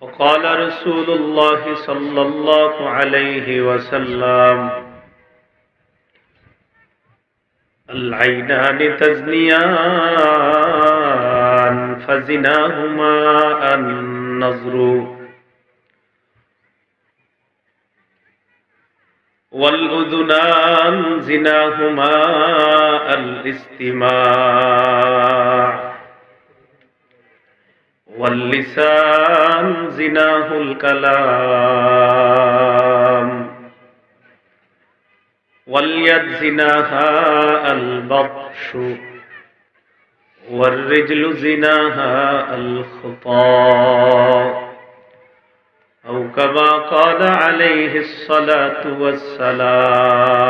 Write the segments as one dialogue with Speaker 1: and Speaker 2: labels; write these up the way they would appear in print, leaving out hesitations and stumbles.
Speaker 1: وقال رسول الله صلى الله عليه وسلم العينان تزنيان فزناهما النظر والأذنان زناهما الاستماع واللسان زناه الكلام واليد زناها البطش والرجل زناها الخطا أو كما قال عليه الصلاة والسلام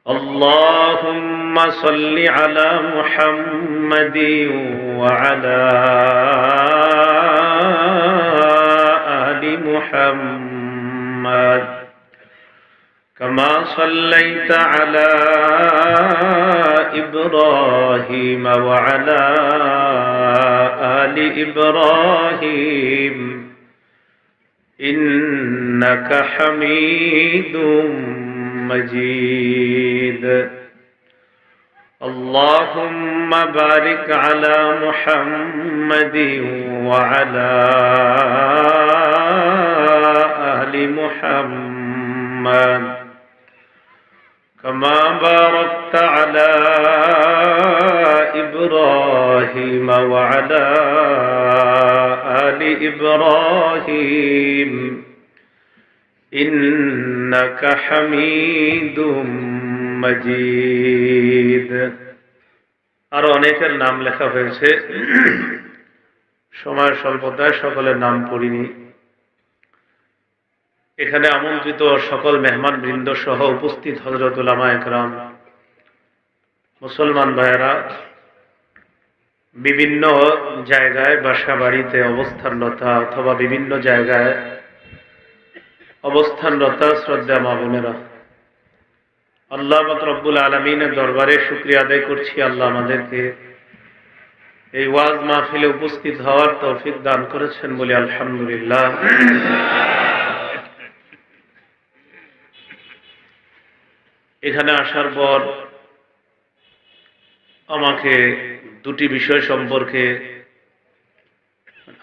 Speaker 1: اللهم صل على محمد وعلى آل محمد كما صليت على إبراهيم وعلى آل إبراهيم إنك حميد مجيد اللهم بارك على محمد وعلى آل محمد كما باركت على إبراهيم وعلى آل إبراهيم إنك حميد مجيد আরো অনেকের নাম লেখা হয়েছে সময় স্বল্পতায় সকলের নাম পড়িনি এখানে আমন্ত্রিত সকল মেহমান বৃন্দ সহ উপস্থিত হযরত উলামা একরাম মুসলমান ভাইয়েরা বিভিন্ন জায়গায় বাসা বাড়িতে অবস্থানরত অথবা বিভিন্ন জায়গায় অবস্থানরত শ্রদ্ধা মা বোনেরা আল্লাহ পাক রব্বুল আলামিনের দরবারে শুকরিয়া আদায় করছি আল্লাহ আমাদেরকে এই ওয়াজ মাহফিলে উপস্থিত হওয়ার তৌফিক দান করেছেন বলে আলহামদুলিল্লাহ এখানে আসার পর আমাকে দুটি বিষয় সম্পর্কে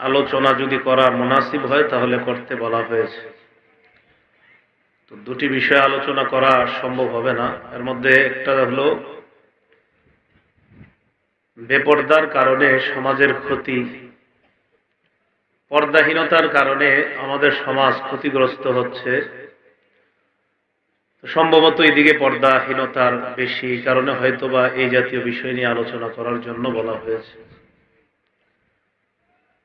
Speaker 1: আলোচনা যদি করা মুনাসিব হয় তাহলে করতে বলা হয়েছে তো দুটি বিষয় আলোচনা করা সম্ভব হবে না এর মধ্যে একটা হলো বেপরদার কারণে সমাজের ক্ষতি পর্দাহীনতার কারণে আমাদের সমাজ ক্ষতিগ্রস্ত হচ্ছে সম্ভবত এদিকে পর্দাহীনতার বেশি কারণে হয়তোবা এই জাতীয় বিষয় নিয়ে আলোচনা করার জন্য বলা হয়েছে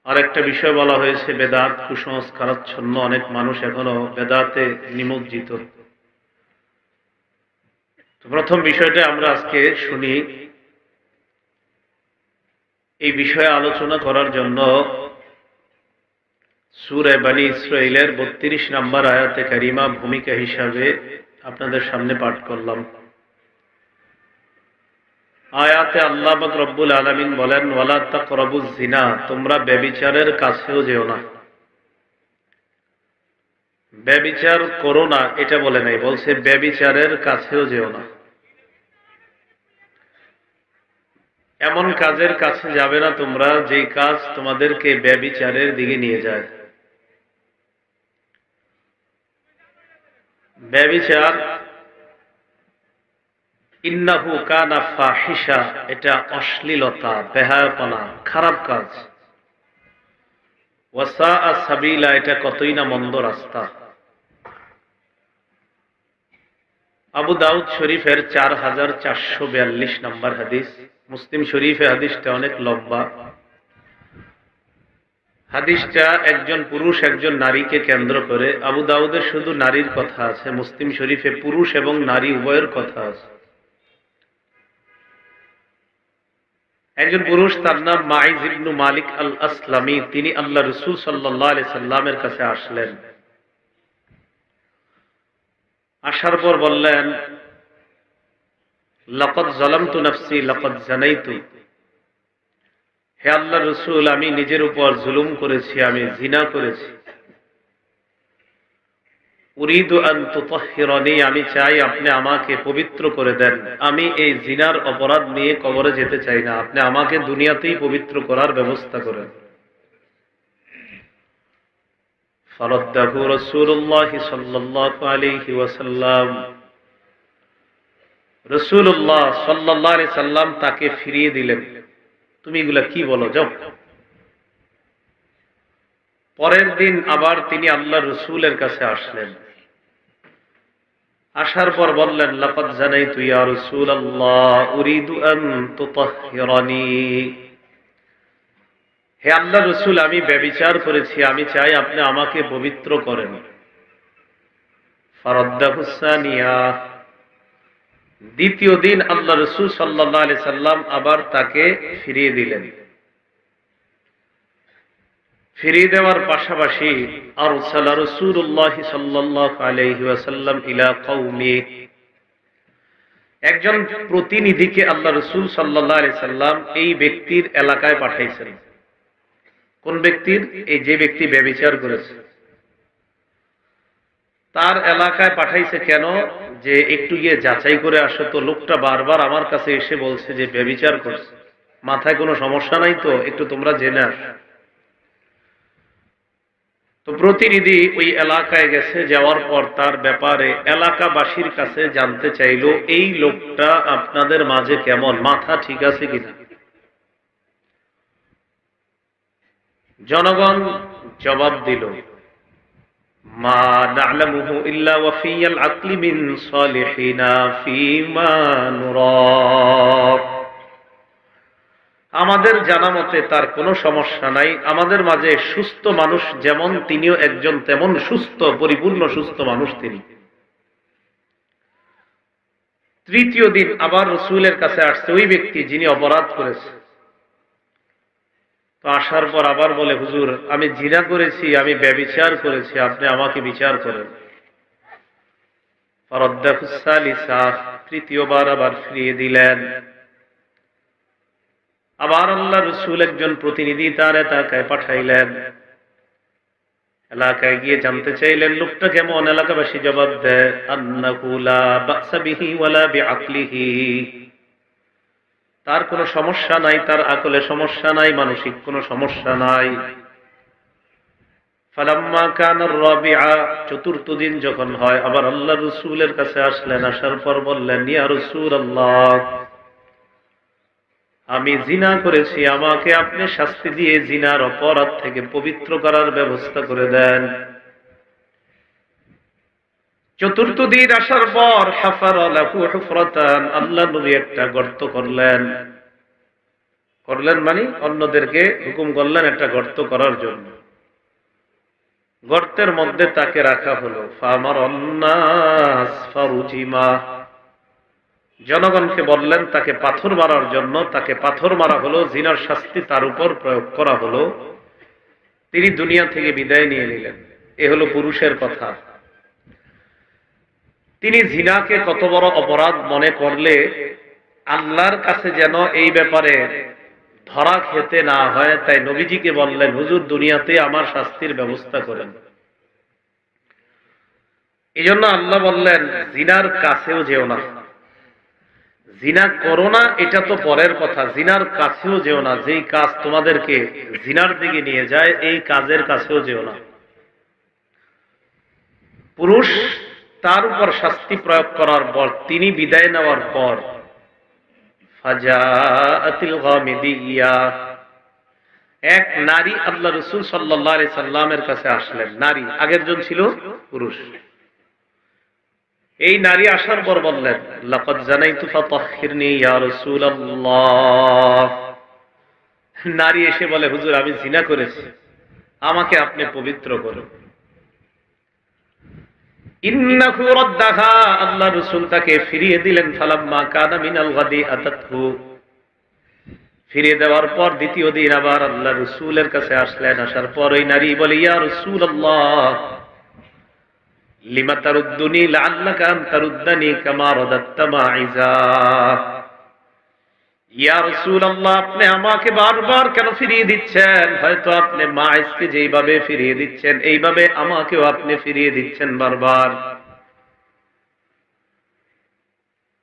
Speaker 1: আরেকটা বিষয় বলা হয়েছে বেদাত কুসংস্কারাচ্ছন্ন অনেক মানুষ এখনো বেদাতে নিমজ্জিত তো প্রথম বিষয়টা আমরা আজকে শুনি এই বিষয়ে আলোচনা করার জন্য সূরা বনী ইসরাঈলের ৩২ নম্বর আয়াতে কারিমা ভূমিকা হিসাবে আপনাদের সামনে পাঠ করলাম আয়াতে আল্লাহ পাক রব্বুল আলামিন বলেন ওয়ালা তাকরাবুজ জিনা তোমরা ব্যভিচারের কাছেও যেও না ব্যভিচার করো না এটা বলে নাই বলছে ব্যভিচারের কাছেও যেও না এমন কাজের কাছে যাবে না তোমরা যেই কাজ তোমাদেরকে ব্যভিচারের দিকে নিয়ে যায় ব্যভিচার ইন্নাহু কানা ফাহিশা এটা অশ্লীলতা বেহায়াপনা খারাপ কাজ ওয়াসাআ সাবিলা এটা কতই না মন্দ রাস্তা আবু দাউদ শরীফের 4442 নম্বর হাদিস মুসলিম শরীফে হাদিসটা অনেক লম্বা হাদিসটা একজন পুরুষ একজন নারীকে কেন্দ্র করে আবু দাউদে শুধু নারীর কথা আছে মুসলিম শরীফে পুরুষ এবং নারী উভয়ের কথা আছে একজন পুরুষ তার নাম মাইজ ইবনু মালিক আল আসলামী তিনি আল্লাহ রাসূল সাল্লাল্লাহু আলাইহি সাল্লামের কাছে আসলেন আসার পর বললেন লাকাদ যালামতু নাফসি লাকাদ জানাইতু হে আল্লাহ রসুল, আমি নিজের উপর জুলুম করেছি, আমি জিনা করেছি। উরিদু আন তুতাহহিরানি, আমি চাই আপনি আমাকে পবিত্র করে দেন। আমি এই জিনার অপরাধ নিয়ে কবরে যেতে চাই না, আপনি আমাকে দুনিয়াতেই পবিত্র করার ব্যবস্থা করেন। ফারাদ্দাহু রাসূলুল্লাহ সাল্লাল্লাহু আলাইহি ওয়াসাল্লাম, রাসূলুল্লাহ সাল্লাল্লাহু আলাইহি সাল্লাম তাকে ফিরিয়ে দিলেন। তুমি এগুলা কি বলো, যাও। পরের দিন আবার তিনি আল্লাহর রাসূলের কাছে আসলেন। আসার পর বললেন, লাকাদ জানাইতু ইয়া রাসূলাল্লাহ উরিদু আন তুতাহহিরানি, হে আল্লাহর রাসূল, আমি ব্যভিচার করেছি, আমি চাই আপনি আমাকে পবিত্র করেন। ফারাদ্দাহু সানিয়া, দ্বিতীয় দিন আল্লাহ রাসূল সাল্লাল্লাহু আলাইহি সাল্লাম আবার তাকে ফিরিয়ে দিলেন। ফিরিয়ে দেওয়ার পাশাপাশি আরসালা রাসূলুল্লাহ সাল্লাল্লাহু আলাইহি ওয়াসাল্লাম ইলা কওমি, একজন প্রতিনিধিকে আল্লাহ রাসূল সাল্লাল্লাহু আলাইহি সাল্লাম এই ব্যক্তির এলাকায় পাঠাইছেন। কোন ব্যক্তির? এই যে ব্যক্তি ব্যভিচার করেছে তার এলাকায় পাঠাইছে। কেন? যে একটু গিয়ে যাচাই করে আসো তো, লোকটা বারবার আমার কাছে এসে বলছে যে ব্যভিচার করছে, মাথায় কোনো সমস্যা নাই তো, একটু তোমরা জেনে আসো। তো প্রতিনিধি ওই এলাকায় গেছে, যাওয়ার পর তার ব্যাপারে এলাকাবাসীর কাছে জানতে চাইল, এই লোকটা আপনাদের মাঝে কেমন, মাথা ঠিক আছে কিনা। জনগণ জবাব দিল, মা না'লামুহু ইল্লা ওয়াফিয়াল আকলি মিন সালিহিনা ফীমা নুরা, আমাদের জানা মতে তার কোনো সমস্যা নাই, আমাদের মাঝে সুস্থ মানুষ যেমন তিনিও একজন তেমন সুস্থ, পরিপূর্ণ সুস্থ মানুষ তিনি। তৃতীয় দিন আবার রাসূলের কাছে আসছে ওই ব্যক্তি যিনি অপরাধ করেছে। তো আসার পর আবার বলে, হুজুর, আমি জিনা করেছি, আমি ব্যভিচার করেছি, আপনি আমাকে বিচার করেন। ফারাদ্দাহু সালিসা, তৃতীয়বার আবার ফিরিয়ে দিলেন। আবার আল্লাহ রাসূল একজন প্রতিনিধি তার এলাকায় পাঠাইলেন। এলাকায় গিয়ে জানতে চাইলেন লোকটা কেমন। এলাকাবাসী জবাব দেয়, আন্নাহু লা বা'সা বিহি ওয়ালা বিআকলিহি, তার কোনো সমস্যা নাই, তার আকলে সমস্যা নাই, মানসিক কোনো সমস্যা নাই। ফালাম্মা কানা আর-রাবিআ, চতুর্থ দিন যখন হয়, আবার আল্লাহ রাসূলের কাছে আসলেন। আসার পর বললেন, ইয়া রাসূলুল্লাহ, আমি জিনা করেছি, আমাকে আপনি শাস্তি দিয়ে জিনার অপরাধ থেকে পবিত্র করার ব্যবস্থা করে দেন। চতুর্থ দিন আসার পর হাফারা লাহু হুফরাতান, আল্লাহ নবী একটা গর্ত করলেন। মানে অন্যদেরকে হুকুম করলেন একটা গর্ত করার জন্য। গর্তের মধ্যে তাকে রাখা হলো। ফামারান নাস ফারুজিমা, জনগণকে বললেন তাকে পাথর মারার জন্য, তাকে পাথর মারা হলো, জিনার শাস্তি তার উপর প্রয়োগ করা হলো। তিনি দুনিয়া থেকে বিদায় নিয়ে নিলেন। এ হলো পুরুষের কথা। তিনি জিনাকে কত বড় অপরাধ মনে করলে আল্লাহর কাছে যেন এই ব্যাপারে ধরা খেতে না হয়, তাই নবীজিকে বললেন, হুজুর, দুনিয়াতে আমার শাস্তির ব্যবস্থা করেন। এই জন্য আল্লাহ বললেন, জিনার কাছেও যেও না, জিনা করো না, এটা তো পরের কথা, জিনার কাছেও যেও না। যেই কাজ তোমাদেরকে জিনার দিকে নিয়ে যায়, এই কাজের কাছেও যেও না। পুরুষ তার উপর শাস্তি প্রয়োগ করার পর, তিনি বিদায় নেওয়ার পর, ফাজাআতিল গামিদিয়া, এক নারী আল্লাহ রাসূল সাল্লাল্লাহু আলাইহি সাল্লামের কাছে আসলেন। নারী, আগের জন ছিল পুরুষ। এই নারী আসার পর বললেন, লাকাদ জানাইতু ফাতাহহিরনি ইয়া রাসূলুল্লাহ, নারী এসে বলে, হুজুর, আমি জিনা করেছি, আমাকে আপনি পবিত্র করুন। ইন্নাহু রাদ্দাহা, আল্লাহ রাসূল তাকে ফিরিয়ে দিলেন। ফালাম্মা কানা মিনাল গাদি আতাতহু, ফিরিয়ে দেওয়ার পর দ্বিতীয় দিন আবার আল্লাহ রাসূলের কাছে আসলেন। আসার পর ওই নারী বলে, ইয়া রাসূলুল্লাহ, লিমা তারুদ্দুনি লাআল্লাকা আন তারুদ্দানি কামা রাদাত্তা মাইজা, ইয়া রাসূলুল্লাহ, আপনি আমাকে বারবার কেন ফিরিয়ে দিচ্ছেন? হয়তো আপনি মাইসকে যেইভাবে ফিরিয়ে দিচ্ছেন এইভাবে আমাকেও আপনি ফিরিয়ে দিচ্ছেন বারবার।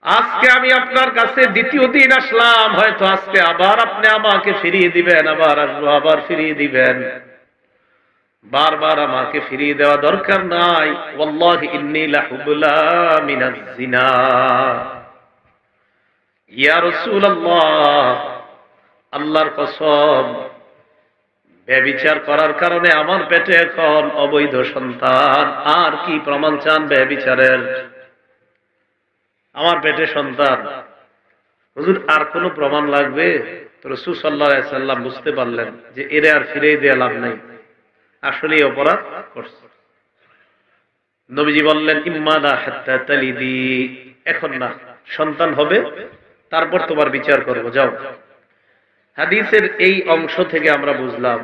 Speaker 1: আজকে আমি আপনার কাছে দ্বিতীয় দিন আসলাম, হয়তো আজকে আবার আপনি আমাকে ফিরিয়ে দিবেন, আবার আসবো, আবার ফিরিয়ে দিবেন। বারবার আমাকে ফিরিয়ে দেওয়া দরকার নাই। ওয়াল্লাহি ইন্নী লাহুবলা মিনাজ জিনা। ইয়া রাসূলুল্লাহ, আল্লাহর কসম, ব্যভিচার করার কারণে আমার পেটে এখন অবৈধ সন্তান। আর কি প্রমাণ চান ব্যভিচারের? আমার পেটে সন্তান, হুজুর আর কোন প্রমাণ লাগবে? তো রাসূল সাল্লাল্লাহু আলাইহি সাল্লাম বুঝতে পারলেন যে এর আর ফিরিয়ে দেয়া লাভ নাই, আসলে অপরাধ করছে। নবীজি বললেন, ইম্মাদা হাত্তা তালিদি, এখন না, সন্তান হবে তারপর তোমার বিচার করব, যাও। হাদিসের এই অংশ থেকে আমরা বুঝলাম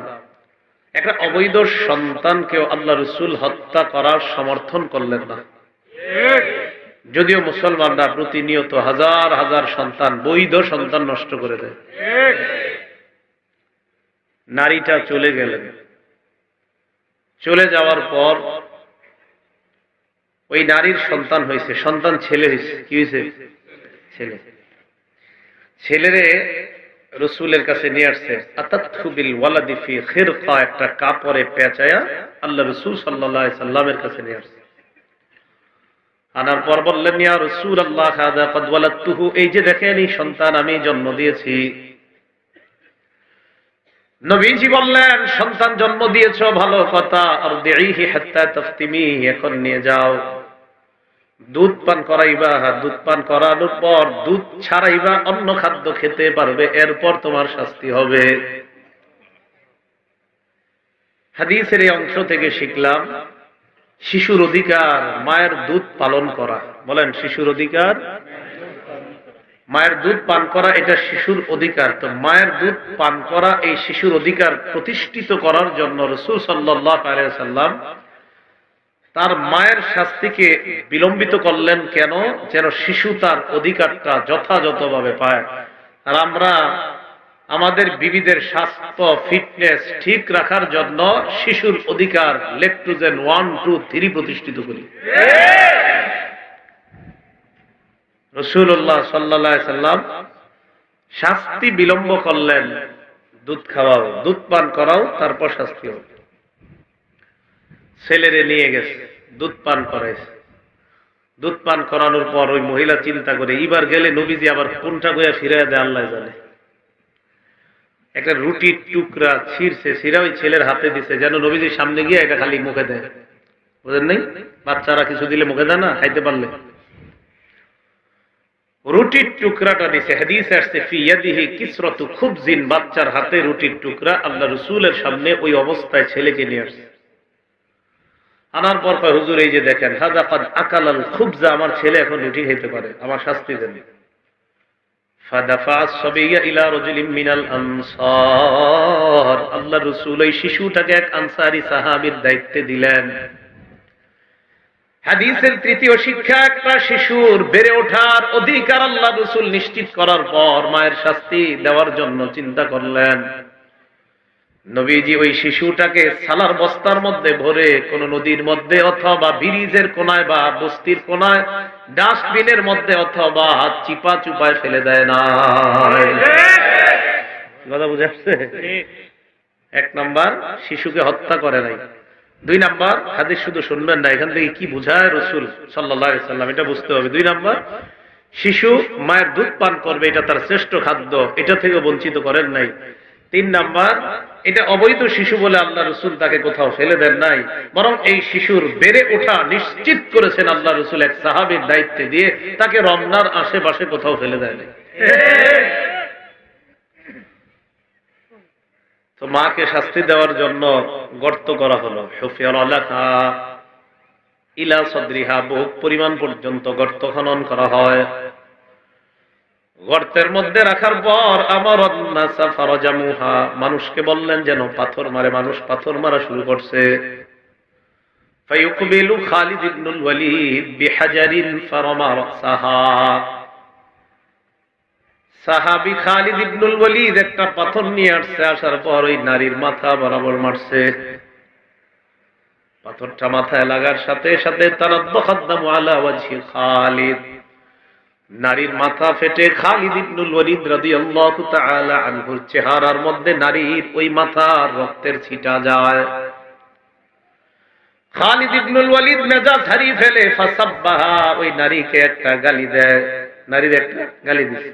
Speaker 1: একটা অবৈধ সন্তানকেও আল্লাহ রাসূল হত্যা করার সমর্থন করলেন না। যদিও মুসলমানরা প্রতিনিয়ত হাজার হাজার সন্তান, বৈধ সন্তান নষ্ট করে দেয়। নারীটা চলে গেলেন, চলে যাওয়ার পর ওই নারীর সন্তান হয়েছে, সন্তান ছেলে হয়েছে। কি হয়েছে? ছেলে। ছেলেরে রসুলের কাছে নিয়ে আসছে, আতাতহু বিল ওয়ালাদি ফি খিরকা, একটা কাপড়ে পেঁচায়া আল্লাহ রসুল সাল্লাল্লাহু আলাইহি সাল্লামের কাছে নিয়ে আসছে। আনার পর বললেন, ইয়া রাসূলুল্লাহ, হাযা ক্বাদ ওয়ালাদতুহু, এই যে দেখেন এই সন্তান আমি জন্ম দিয়েছি। নবীজি বললেন, সন্তান জন্ম দিয়েছো ভালো কথা, আরদিহি হাত্তা তাফতিমি, এখন নিয়ে যাও, দুধ পান করাইবা, দুধ পান করানোর পর দুধ ছাড়াইবা, অন্য খাদ্য খেতে পারবে, এরপর তোমার শাস্তি হবে। হাদিসের এই অংশ থেকে শিখলাম শিশুর অধিকার মায়ের দুধ পালন করা। বলেন, শিশুর অধিকার মায়ের দুধ পান করা, এটা শিশুর অধিকার। তো মায়ের দুধ পান করা এই শিশুর অধিকার প্রতিষ্ঠিত করার জন্য রাসূল সাল্লাল্লাহু আলাইহি সাল্লাম তার মায়ের শাস্তিকে বিলম্বিত করলেন। কেন? যেন শিশু তার অধিকারটা যথাযথভাবে পায়। আর আমরা আমাদের বিবিদের স্বাস্থ্য ফিটনেস ঠিক রাখার জন্য শিশুর অধিকার লেকটুজেন 1, 2, 3 প্রতিষ্ঠিত করি। রাসূলুল্লাহ সাল্লাল্লাহু আলাইহি সাল্লাম শাস্তি বিলম্ব করলেন, দুধ খাওয়াও, দুধ পান করাও, তারপর শাস্তি হবে। ছেলেরে নিয়ে গেছে, দুধ পান করাইছে। দুধ পান করানোর পর ওই মহিলা চিন্তা করে এবার গেলে নবীজি আবার কোনটা গিয়া ফিরাইয়া দেয় আল্লাহ জানে। একটা রুটির টুকরা ছিঁড়ছে, ছিঁড়া ওই ছেলের হাতে দিছে, যেন নবীজির সামনে গিয়ে এটা খালি মুখে দেয়। বুঝেন নাই? বাচ্চারা কিছু দিলে মুখে দেয় না, খাইতে পারলে। রুটির টুকরাটা দিছে। হাদিসে আসছে, ফি ইয়াদিহি কিসরাতু খুবজিন, বাচ্চার হাতে রুটির টুকরা। আল্লাহ রাসূলের সামনে ওই অবস্থায় ছেলেকে নিয়ে আসছে। আনার পর কয়, হুজুর এই যে দেখেন, হাযা ক্বাদ আকালাল খুবজা, আমার ছেলে এখন রুটি খেতে পারে, আমার শাস্তি দেন। ফাদাফা আস-সাবিয়্যা ইলা রাজুলিন মিনাল আনসার, আল্লাহ রাসূল এই শিশুটাকে এক আনসারী সাহাবীর দায়িত্বে দিলেন। হাদিসের তৃতীয় শিক্ষা, একটা শিশুর বেড়ে ওঠার অধিকার আল্লাহ রাসূল নিশ্চিত করার পর মায়ের শাস্তি দেওয়ার জন্য চিন্তা করলেন। নবীজি ওই শিশুটাকে সালার বস্তার মধ্যে ভরে কোন নদীর মধ্যে অথবা ব্রিজের কোনায় বা বস্তির কোনায় ডাস্টবিনের মধ্যে অথবা চিপা চুপায় ফেলে দেয় না। কথা বুঝে আসছে? 1 নাম্বার, শিশুকে হত্যা করে নাই। 2 নাম্বার, হাদিস শুধু শুনবেন না, এখান থেকে কি বুঝায় রাসূল সাল্লাল্লাহু আলাইহি সাল্লাম এটা বুঝতে হবে। 2 নাম্বার, শিশু মায়ের দুধ পান করবে, এটা তার শ্রেষ্ঠ খাদ্য, এটা থেকে বঞ্চিত করেন নাই। 3 নাম্বার, এটা অবৈধ শিশু বলে আল্লাহ রাসূল তাকে কোথাও ফেলে দেন নাই, বরং এই শিশুর বেড়ে ওঠা নিশ্চিত করেছেন আল্লাহ রাসূল এক সাহাবীর দায়িত্বে দিয়ে, তাকে রমনার আশেপাশে কোথাও ফেলে দেয় নাই। তো মাকে শাস্তি দেওয়ার জন্য গর্ত করা হলো। হুফিরা লাহা ইলা সাদরিহা, বুক পরিমাণ পর্যন্ত গর্ত খনন করা হয়। গর্তের মধ্যে রাখার পর আমার নাসা ফারাজামুহা, মানুষকে বললেন যেন পাথর মারে। মানুষ পাথর মারা শুরু করছে। ফায়ুকবিলু খালিদ ইবনুল ওয়ালিদ বিহাজারিন ফারামা রাসাহা, সাহাবী খালিদ ইবনুল ওয়ালিদ একটা পাথর নিয়ে আসছে, আসার পর ওই নারীর মাথা বরাবর মারছে। পাথরটা মাথায় লাগার সাথে সাথে তারাদ্দাখাদ্দামু আলা ওয়াজহি খালিদ, নারীর মাথা ফেটে খালিদ ইবনুল ওয়ালিদ রাদিয়াল্লাহু তাআলা আনহুর চেহারার মধ্যে নারীর ওই মাথার রক্তের ছিটা যায়। খালিদ ইবনুল ওয়ালিদ মেজাজ হারিয়ে ফেলে, ফাসাব্বাহা, ওই নারীকে একটা গালি দেয়। নারীর একটা গালি দিছে,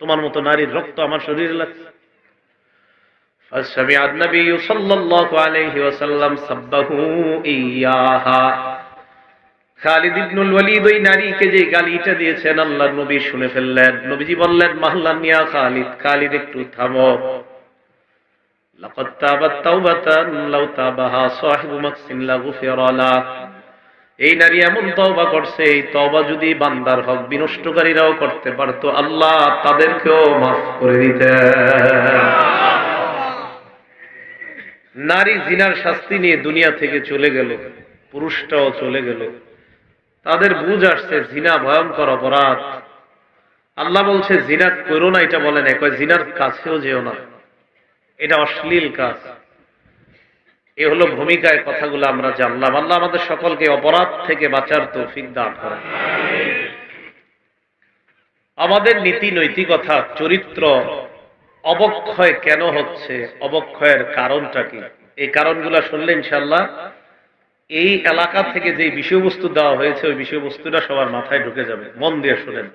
Speaker 1: তোমার মতো নারীর রক্ত আমার শরীরে লাগছে। ফাসামিআ নবী সাল্লাল্লাহু আলাইহি ওয়াসাল্লাম সাব্বাহু ইয়াহা, খালিদ ইবনুল ওয়ালিদ ওই নারীকে যে গালিটা দিয়েছেন আল্লাহর নবী শুনে ফেললেন। নবীজি বললেন, মাহলান ইয়া খালিদ, খালিদ একটু থামো। লাকাদ তাবাত তাওবাতান লাউ তাবাহা সাহিবু মাকসিন লাগুফিরা লাহ, এই নারী এমন তওবা করছে, এই তওবা যদি বান্দার হক বিনষ্টকারীরাও করতে পারতো, আল্লাহ তাদেরকেও মাফ করে দিতেন। নারী জিনার শাস্তি নিয়ে দুনিয়া থেকে চলে গেল, পুরুষটাও চলে গেল। তাদের বুঝ আসছে জিনা ভয়ঙ্কর অপরাধ। আল্লাহ বলছে জিনা করো না, এটা বলে না, কয় জিনার কাছেও যেও না, এটা অশ্লীল কাজ। এ হলো ভূমিকায় কথাগুলো আমরা জানলাম। আল্লাহ আমাদের সকলকে অপরাধ থেকে বাঁচার তৌফিক দান করেন। আমাদের নীতি নৈতিকতা চরিত্র অবক্ষয় কেন হচ্ছে, অবক্ষয়ের কারণটা কি, এই কারণগুলো শুনলে ইনশাআল্লাহ এই এলাকা থেকে যে বিষয়বস্তু দেওয়া হয়েছে ওই বিষয়বস্তুটা সবার মাথায় ঢুকে যাবে। মন দিয়ে শুনেন,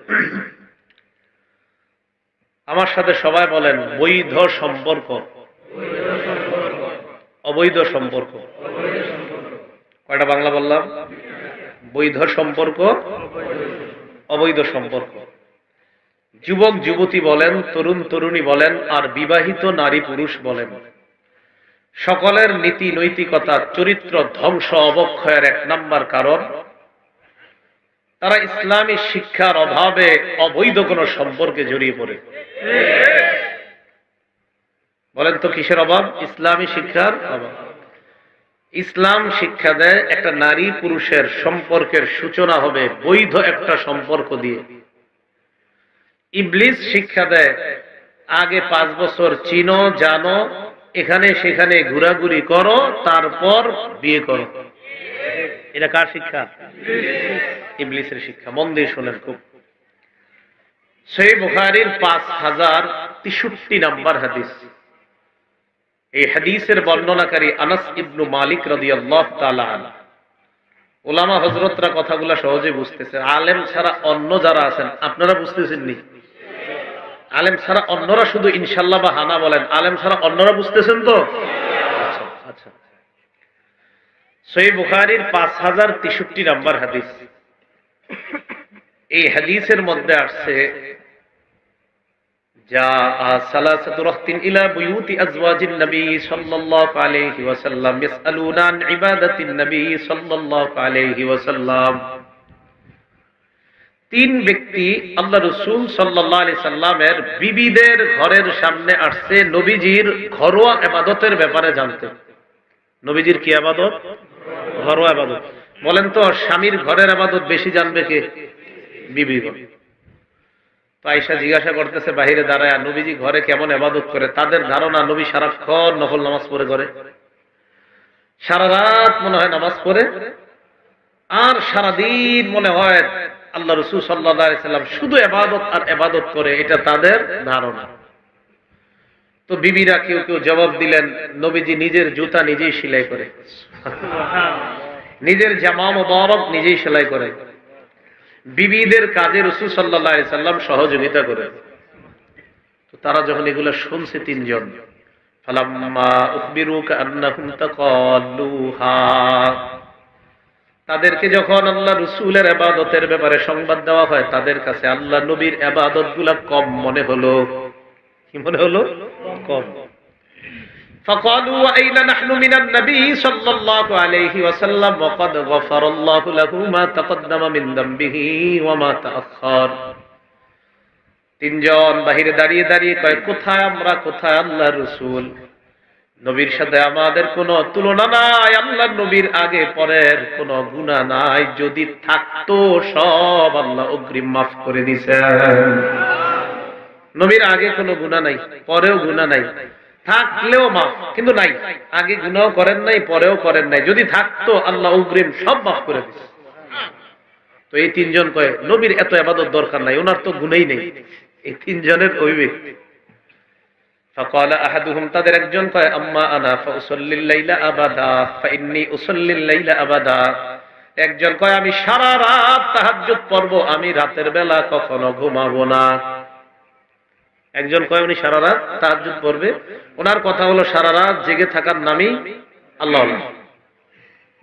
Speaker 1: আমার সাথে সবাই বলেন, বৈধ সম্পর্ক, অবৈধ সম্পর্ক। কয়টা বাংলা বললাম? বৈধ সম্পর্ক, অবৈধ সম্পর্ক। যুবক যুবতী বলেন, তরুণ তরুণী বলেন, আর বিবাহিত নারী পুরুষ বলেন, সকলের নীতি নৈতিকতা চরিত্র ধ্বংস অবক্ষয়ের এক নাম্বার কারণ তারা ইসলামী শিক্ষার অভাবে অবৈধ কোন সম্পর্কে জড়িয়ে পড়ে। বলেন তো কিসের অভাব? ইসলামী শিক্ষার অভাব। ইসলাম শিক্ষা দেয় একটা নারী পুরুষের সম্পর্কের সূচনা হবে বৈধ একটা সম্পর্ক দিয়ে। ইবলিস শিক্ষা দেয় আগে 5 বছর চিনো, জানো, এখানে সেখানে ঘোরাঘুরি করো, তারপর বিয়ে করো। এটা কার শিক্ষা? ইবলিসের শিক্ষা। মন দিয়ে শোনেন খুব। সহিহ বুখারীর 5063 নম্বর হাদিস। এই হাদিসের বর্ণনাকারী আনাস ইবনু মালিক রাদিয়াল্লাহু তাআলা আনহু। উলামা হযরতরা কথাগুলো সহজে বুঝতেছেন, আলেম ছাড়া অন্য যারা আছেন আপনারা বুঝতেছেন নি? আলেম ছাড়া অন্যরা শুধু ইনশাআল্লাহ বা হানা বলেন, আলেম ছাড়া অন্যরা বুঝতেছেন তো? আচ্ছা আচ্ছা। সহিহ বুখারীর 5063 নম্বর হাদিস। এই হাদিসের মধ্যে আসছে, যা সালাসাতু রাহতিন ইলা বুয়ুতি আজওয়াজিন নবী সাল্লাল্লাহু আলাইহি ওয়াসাল্লাম ইয়াসআলুনা আন ইবাদাতিন নবী সাল্লাল্লাহু আলাইহি ওয়াসাল্লাম। 3 ব্যক্তি আল্লাহ রাসূল সাল্লাল্লাহু আলাইহি সাল্লামের বিবিদের ঘরের সামনে আসছে নবীজির ঘরোয়া ইবাদতের ব্যাপারে জানতে। নবীজির কি ইবাদত? ঘরোয়া ইবাদত। বলেন তো স্বামীর ঘরের ইবাদত বেশি জানবে কে? বিবিগণ। তো আয়েশা জিজ্ঞাসা করতেছে বাহিরে দাঁড়ায়, নবীজি ঘরে কেমন ইবাদত করে? তাদের ধারণা নবী সারাক্ষণ নফল নামাজ পড়ে ঘরে, সারা রাত মনে হয় নামাজ পড়ে, আর সারাদিন মনে হয় আল্লাহ রাসূল সাল্লাল্লাহু আলাইহি সাল্লাম শুধু ইবাদত আর ইবাদত করে, এটা তাদের ধারণা। তো বিবিরা কেউ কেউ জবাব দিলেন, নবীজি নিজের জুতা নিজেই সেলাই করে, নিজের জামা মুবারক নিজেই সেলাই করে, বিবিদের কাজে রাসূল সাল্লাল্লাহু আলাইহি সাল্লাম সহযোগিতা করে। তো তারা যখন এগুলো শুনছে 3 জন, ফালাম্মা উখবিরু কান্নাহুম তাকাল্লুহা, তাদেরকে যখন আল্লাহ রাসূলের ইবাদতের ব্যাপারে সংবাদ দেওয়া হয়, তাদের কাছে আল্লাহ নবীর ইবাদতগুলো কম মনে হলো। কি মনে হলো? কম। فقالوا وأين نحن من النبي صلى الله عليه وسلم وقد غفر الله له ما تقدم من ذنبه وما تأخر। 3 জন বাহিরে দাঁড়িয়ে দাঁড়িয়ে কয়, কোথায় আমরা, কোথায় আল্লাহর রাসূল? নবীর সাথে আমাদের কোনো তুলনা নাই, আল্লাহর নবীর আগে পরের কোনো গুনাহ নাই, যদি থাকতো সব আল্লাহ অগ্রিম মাফ করে দিয়েছেন। নবীর আগে কোনো গুনাহ নাই, পরেও গুনাহ নাই, থাকলেও মাফ, কিন্তু নাই, আগে গুনাহ করেন নাই, পরেও করেন নাই। যদি থাকতো আল্লাহ অগ্রিম সব মাফ করে দিত। তো এই তিনজন কয় নবীর এত ইবাদত দরকার নাই, ওনার তো গুনাহই নেই। এই তিনজনের অভিব্যক্তি। فقال احدهم তাদের একজন কয় আম্মা আনা ফাউসাল্লি লাইলা আবাদা ফাইন্নী উসাল্লি লাইলা আবাদা। একজন কয় আমি সারা রাত তাহাজ্জুদ পড়ব, আমি রাতের বেলা কখনো ঘুমাবো না। একজন কয় উনি সারা রাত তাহাজ্জুদ পড়বে, ওনার কথা হলো সারা রাত জেগে থাকার নামই আল্লাহ,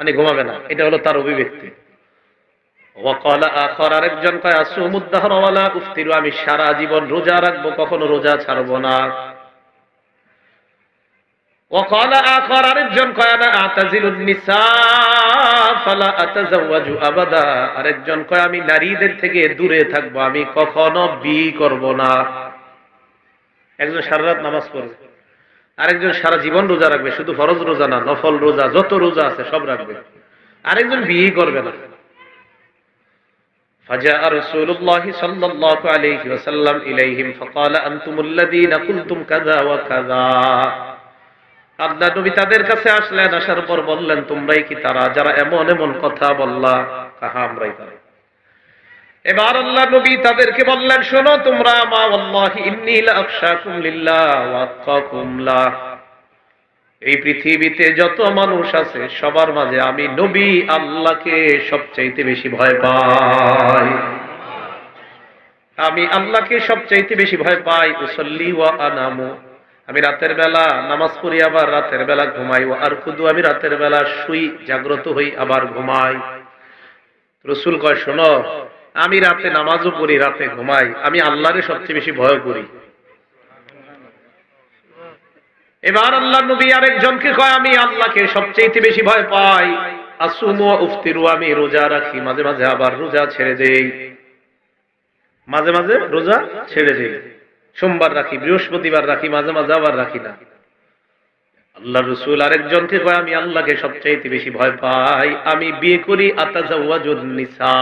Speaker 1: মানে ঘুমাবে না, এটা হলো তার অভিব্যক্তি। ওয়াকাল আখার, আরেকজন কয় আসুমুদ দাহর ওয়ালা উফতিরু, আমি সারা জীবন রোজা রাখবো, কখনো রোজা ছাড়বো না। وقال آخر, আরেকজন কয় আনা আতাজিলুন নিসা ফালা আতাজাওয়াজু আবাদা, আরেকজন কয় আমি নারীদের থেকে দূরে থাকবো, আমি কখনো বিয়ে করব না। একজন সারা রাত নামাজ পড়বে, আরেকজন সারা জীবন রোজা রাখবে, শুধু ফরজ রোজা না, নফল রোজা যত রোজা আছে সব রাখবে, আরেকজন বিয়ে করবে না। فجاء رسول الله صلى الله عليه وسلم إليهم فقال أنتم الذين قلتم كذا وكذا। আল্লাহ নবী তাদের কাছে আসলেন, আসার পর বললেন তোমরাই কি তারা যারা এমন এমন কথা বললা? কাহা আমরাই তারা। এবার আল্লাহ নবী তাদেরকে বললেন শোনো তোমরা, মা ওয়াল্লাহি ইন্নী লা আখশাকুম লিল্লাহ ওয়া আতকাকুম লাহ, এই পৃথিবীতে যত মানুষ আছে সবার মাঝে আমি নবী আল্লাহকে সবচাইতে বেশি ভয় পাই, আমি আল্লাহকে সবচাইতে বেশি ভয় পাই। উসাল্লি ওয়া আনামু, আমি রাতের বেলা নামাজ পড়ি আবার রাতের বেলা ঘুমাই। ওয়া আরকুদু, আমি রাতের বেলা শুই জাগ্রত হই আবার ঘুমাই। রাসূল কয় শোনো, আমি রাতে নামাজও পড়ি রাতে ঘুমাই, আমি আল্লাহরে সবচেয়ে বেশি ভয় করি। এবার আল্লাহ নবী আরেকজনকে কয় আমি আল্লাহকে সবচেয়ে বেশি ভয় পাই। আসুমু ওয়া উফতিরু, আমি রোজা রাখি, মাঝে মাঝে আবার রোজা ছেড়ে দেই, মাঝে মাঝে রোজা ছেড়ে দেই, সোমবার রাখি, বৃহস্পতিবার রাখি, মাঝে মাঝে আবার রাখি না। আল্লাহ রাসূল আরেকজনকে কয় আমি আল্লাহকে সবচেয়ে বেশি ভয় পাই, আমি বিয়ে করি, আতাজাওয়াজুন নিসা,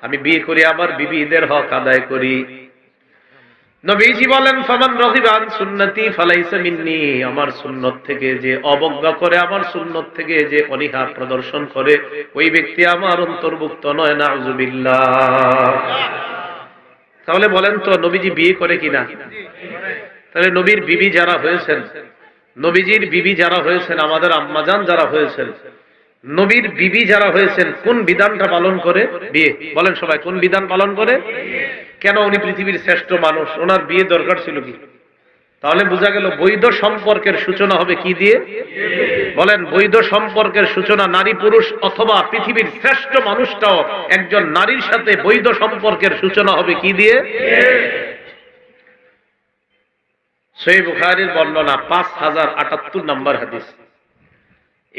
Speaker 1: আমি বিয়ে করি আবার বিবিদের হক আদায় করি। নবীজি বলেন ফামান রাগিবা আন সুন্নতি ফালাইসা মিন্নি, আমার সুন্নত থেকে যে অবজ্ঞা করে, আমার সুন্নত থেকে যে অনীহা প্রদর্শন করে, ওই ব্যক্তি আমার অন্তর্ভুক্ত নয়, নাউযুবিল্লাহ। তাহলে বলেন তো নবীজি বিয়ে করে কিনা? তাহলে নবীর বিবি যারা হয়েছেন, নবীজির বিবি যারা হয়েছেন, আমাদের আম্মাজান যারা হয়েছেন, নবীর বিবি যারা হয়েছেন কোন বিধানটা পালন করে? বিয়ে। বলেন সবাই, কোন বিধান পালন করে? কেন? উনি পৃথিবীর শ্রেষ্ঠ মানুষ, ওনার বিয়ে দরকার ছিল কি? তাহলে বোঝা গেল বৈধ সম্পর্কের সূচনা হবে কি দিয়ে? বলেন, বৈধ সম্পর্কের সূচনা নারী পুরুষ অথবা পৃথিবীর শ্রেষ্ঠ মানুষটাও একজন নারীর সাথে বৈধ সম্পর্কের সূচনা হবে কি দিয়ে? সহিহ বুখারীর বর্ণনা 5078 নম্বর হাদিস।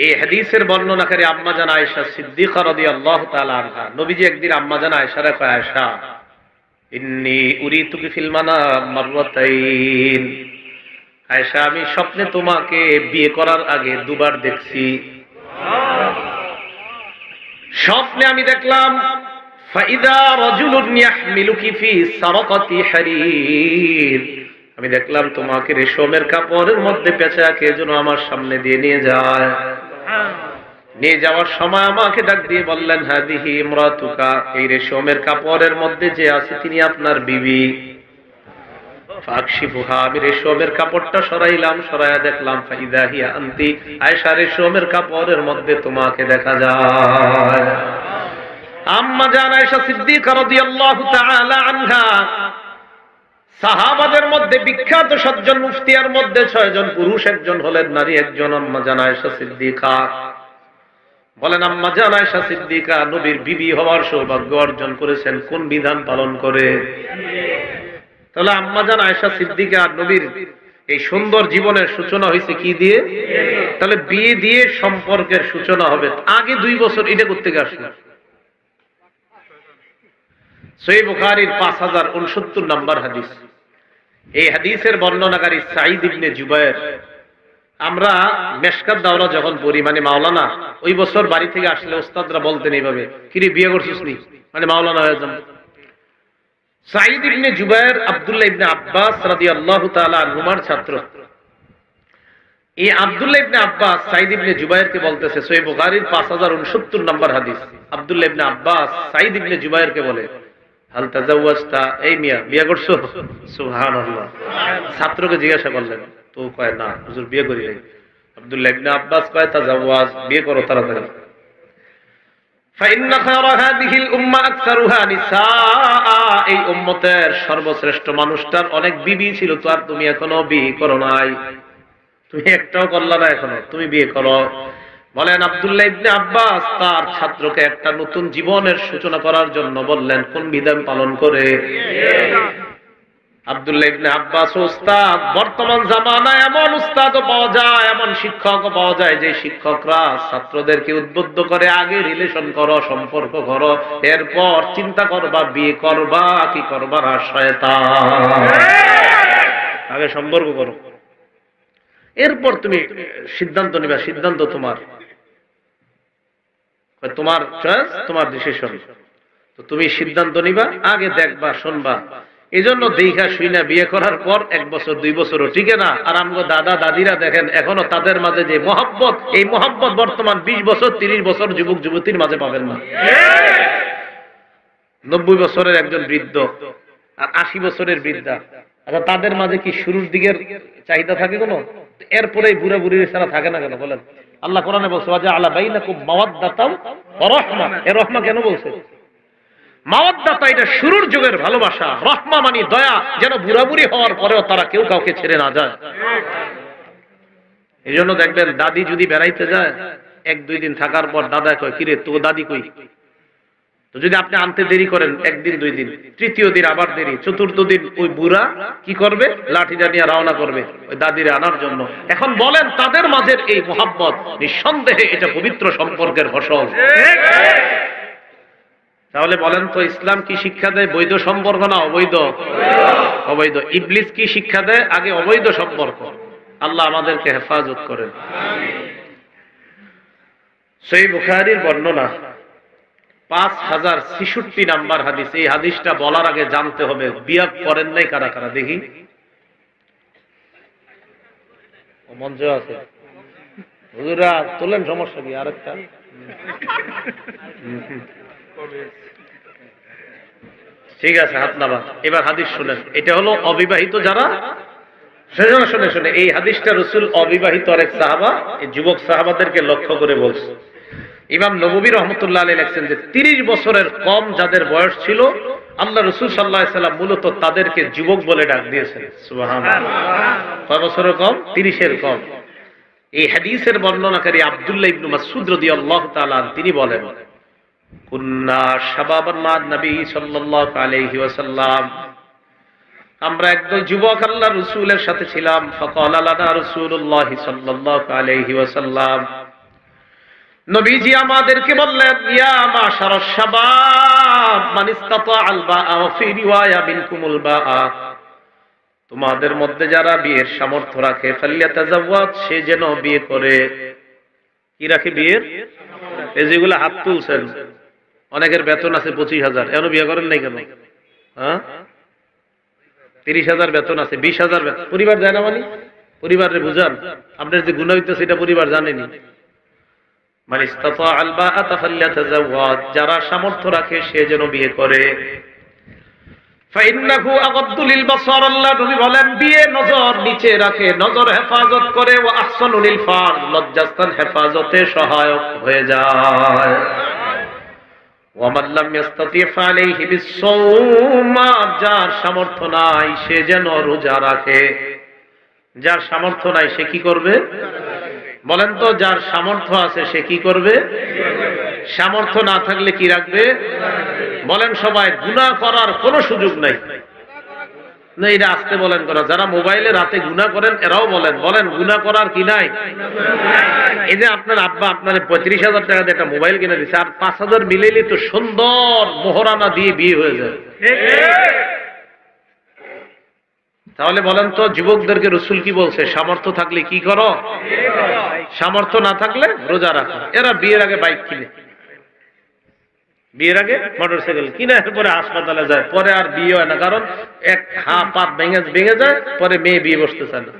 Speaker 1: এই হাদিসের বর্ণনাকারী আম্মাজান আয়েশা সিদ্দিকা রাদিয়াল্লাহু তাআলা আনহা। নবীজি একদিন আম্মাজান আয়েশারে কয়, আয়েশা ইন্নী উরিতুকি ফিল মানাম মাররাতাইন, আয়েশা আমি স্বপ্নে তোমাকে বিয়ে করার আগে দুবার দেখছি। স্বপ্নে আমি দেখলাম ফাইদা রাজুলুন ইয়াহমিলুকি ফি সারাকাতি হারির, আমি দেখলাম তোমাকে রেশমের কাপড়ের মধ্যে পেঁচাকে যেন আমার সামনে দিয়ে নিয়ে যায়। নিয়ে যাওয়ার সময় আমাকে ডাক দিয়ে বললেন হাদিহি ইমরাতুকা, এই রেশমের কাপড়ের মধ্যে যে আছে তিনি আপনার বিবি। ফাকশিফুহা, আমি রেশমের কাপড়টা সরাইলাম, সরাইয়া দেখলাম ফাইদা হিয়া আনতি, আয়েশা রেশমের কাপড়ের মধ্যে তোমাকে দেখা যায়। আম্মা জান আয়েশা সিদ্দিকা রাদিয়াল্লাহু তাআলা আনহা সাহাবাদের মধ্যে বিখ্যাত 7 জন মুফতিয়ার মধ্যে 6 জন পুরুষ, একজন হলেন নারী, একজন আম্মা জান আয়েশা সিদ্দিকা। বলেন আম্মা জান আয়েশা সিদ্দিকা নবীর বিবি হওয়ার সৌভাগ্য অর্জন করেছেন কোন বিধান পালন করে? তাহলে আম্মা জান আয়েশা সিদ্দিকা নবীর এই সুন্দর জীবনের সূচনা হয়েছে কি দিয়ে? তাহলে বিয়ে দিয়ে সম্পর্কের সূচনা হবে। আগে 2 বছর এটা করতে আসলো। সহিহ বুখারীর 5069 নম্বর হাদিস। এই হাদিসের বর্ণনাকারী সাঈদ ইবনে জুবায়ের। আমরা মেশকাত দাওরা যখন পড়ি, মানে মাওলানা, ওই বছর বাড়ি থেকে আসলে ওস্তাদরা বলতেন এইভাবে, কিরে বিয়ে করছিস নি, মানে মাওলানা হয়ে যান। সাঈদ ইবনে জুবায়ের আব্দুল্লাহ ইবনে আব্বাস রাদিয়াল্লাহু তাআলা আনহুমার ছাত্র। এই আব্দুল্লাহ ইবনে আব্বাস সাঈদ ইবনে জুবায়েরকে বলতেছে, সহিহ বুখারীর 5069 নম্বর হাদিস। আব্দুল্লাহ ইবনে আব্বাস সাঈদ ইবনে জুবায়েরকে বলে, হাল তাজাওয়াজতা, এই মিয়া বিয়ে করছো? সুবহানাল্লাহ। ছাত্রকে জিজ্ঞাসা করলেন, তো কয় না হুজুর বিয়ে করি নাই। আব্দুল্লাহ ইবনে আব্বাস কয় তাজাওয়াজ, বিয়ে করো তাড়াতাড়ি। ফাইন্না খায়রা হাযিহিল উম্মাহ আকসারুহা নিসা, এই উম্মতের সর্বশ্রেষ্ঠ মানুষটার অনেক বিবি ছিল, তো আর তুমি এখনো বিয়ে করো নাই, তুমি একটাও করলা না এখনো, তুমি বিয়ে করো। বলেন আব্দুল্লাহ ইবনে আব্বাস তার ছাত্রকে একটা নতুন জীবনের সূচনা করার জন্য বললেন কোন বিধান পালন করে? আব্দুল্লাহ ইবনে আব্বাস উস্তাদ। বর্তমান জামানায় এমন উস্তাদও পাওয়া যায়, এমন শিক্ষকও পাওয়া যায় যে শিক্ষকরা ছাত্রদেরকে উদ্বুদ্ধ করে আগে রিলেশন করো, সম্পর্ক করো, এরপর চিন্তা করবা বিয়ে করবা কি করবা না, শয়তান। আগে সম্পর্ক করো, এরপর তুমি সিদ্ধান্ত নিবা, সিদ্ধান্ত তোমার, তোমার চয়েস, তোমার ডিসিশন। তো তুমি সিদ্ধান্ত নিবা, আগে দেখবা শুনবা। এই জন্য দেখা শুইনা বিয়ে করার পর 1 বছর 2 বছরও টিকে না। আর আমগো দাদা দাদিরা দেখেন এখনো তাদের মাঝে যে মহব্বত, এই মহব্বত বর্তমান 20 বছর 30 বছর যুবক যুবতীর মাঝে পাবেন না। 90 বছরের একজন বৃদ্ধ আর 80 বছরের বৃদ্ধা, আচ্ছা তাদের মাঝে কি শুরুর দিকের চাহিদা থাকে কোনো? এরপরেই বুড়া বুড়ির ছাড়া থাকে না কেন বলেন? আল্লাহ কোরআনে বলছে ওয়াজআলা বাইনাকুম মাওয়াদ্দাতাও ওয়া রাহমা। এর রহমা কেন বলছে? মাওয়াদ্দাতা এটা শুরুর যুগের ভালোবাসা, রহমা মানে দয়া, যেন বুড়া বুড়ি হওয়ার পরেও তারা কেউ কাউকে ছেড়ে না যায়। এই জন্য দেখবেন দাদি যদি বেড়াইতে যায় 1-2 দিন থাকার পর দাদা কয়, কিরে তো দাদি কই? তো যদি আপনি আনতে দেরি করেন 1 দিন 2 দিন, তৃতীয় দিন আবার দেরি, চতুর্থ দিন ওই বুড়া কি করবে? লাঠিটা নিয়ে রওনা করবে ওই দাদিরে আনার জন্য। এখন বলেন তাদের মাঝের এই মোহাব্বত, নিঃসন্দেহে এটা পবিত্র সম্পর্কের ফসল। তাহলে বলেন তো ইসলাম কি শিক্ষা দেয়? বৈধ সম্পর্ক না অবৈধ? অবৈধ। ইবলিস কি শিক্ষা দেয়? আগে অবৈধ সম্পর্ক। আল্লাহ আমাদেরকে হেফাজত করেন। সহিহ বুখারীর বর্ণনা 5066 নাম্বার হাদিস। এই হাদিসটা বলার আগে জানতে হবে বিয়ে করেন নাই কারা কারা, দেখি। মঞ্চ আছে হুজুরা তোলেন, সমস্যা কি? আরেকটা ঠিক আছে, হাত নামা। এবার হাদিস শুনেন। এটা হলো অবিবাহিত যারা, শুনে শুনে এই হাদিসটা রাসূল অবিবাহিত আরেক সাহাবা, এই যুবক সাহাবাদেরকে লক্ষ্য করে বলছে। ইমাম নববী রাহমাতুল্লাহ আলাইহি লেখছেন যে 30 বছরের কম যাদের বয়স ছিল, আল্লাহ রাসূল সাল্লাল্লাহু আলাইহি সাল্লাম মূলত তাদেরকে যুবক বলে ডাক দিয়েছেন। সুবহানাল্লাহ। কয় বছরের কম? 30 এর কম। এই হাদিসের বর্ণনাকারী আব্দুল্লাহ ইবনে মাসউদ রাদিয়াল্লাহু তাআলা তিনি বলেন, কুন্না শাবাবান মা নবী সাল্লাল্লাহু আলাইহি ওয়াসাল্লাম, আমরা একদল যুবক আল্লাহর রাসূলের সাথে ছিলাম। ফাকালা লানা রাসূলুল্লাহ সাল্লাল্লাহু আলাইহি ওয়াসাল্লাম, নবীজি আমাদেরকে বললেন, ইয়া মাশারাশ শাবাব মান ইসতাতাআল বাআ ওয়া ফি রিওয়ায়া মিনকুমুল বাআ, তোমাদের মধ্যে যারা বিয়ের সামর্থ্য রাখে, ফাল্যাতাজাওয়াজ, সে যেন বিয়ে করে। কি রাখে? বিয়ের। এই যেগুলো হাত তুলছেন, অনেকের বেতন আছে 25,000, এখনো বিয়ে করেন নাই কেন? হ্যাঁ, 30,000 বেতন আছে, 20,000 বেতন, পরিবার যায় না মানে? পরিবারে বুঝান, আপনার যে গুনাহ হইতেছে এটা পরিবার জানেনি। মান ইসতাতাআল বাআ ফাল্যাতাজাওয়াজ, যারা সামর্থ্য রাখে সে যেন বিয়ে করে। ফাইন্নাহু আগাদ্দু লিল বাসার, আল্লাহ নবী বলেন বিয়ে নজর নিচে রাখে, নজর হেফাজত করে। ওয়া আহসানু লিল ফারজ, লজ্জাস্থান হেফাজতে সহায়ক হয়ে যায়। ওয়া মান লাম ইস্তাতি ফালাইহি বিস-সাওম, যার সামর্থ্য নাই সে যেন রোজা রাখে। যার সামর্থ্য নাই সে কি করবে? বলেন তো, যার সামর্থ্য আছে সে কি করবে? সামর্থ্য না থাকলে কি রাখবে? বলেন সবাই, গুনাহ করার কোনো সুযোগ নাই। না, এটা আসতে বলেন করা। যারা মোবাইলে রাতে গুনাহ করেন এরাও বলেন, বলেন গুনাহ করার কি নাই? এই যে আপনার আব্বা আপনার 35,000 টাকা দিয়ে একটা মোবাইল কিনে দিচ্ছে, আর 5,000 মিলাইলে তো সুন্দর মোহরানা দিয়ে বিয়ে হয়ে যায়। তাহলে বলেন তো যুবকদেরকে রাসূল কি বলছে? সামর্থ্য থাকলে কি করো? সামর্থ্য না থাকলে রোজা রাখো। এরা বিয়ের আগে বাইক কিনে, বিয়ের আগে মোটরসাইকেল কিনে পরে হাসপাতালে যায়, পরে আর বিয়ে হয় না, কারণ এক পাত ভেঙে যায়, পরে মেয়ে বিয়ে বসতে চায় না।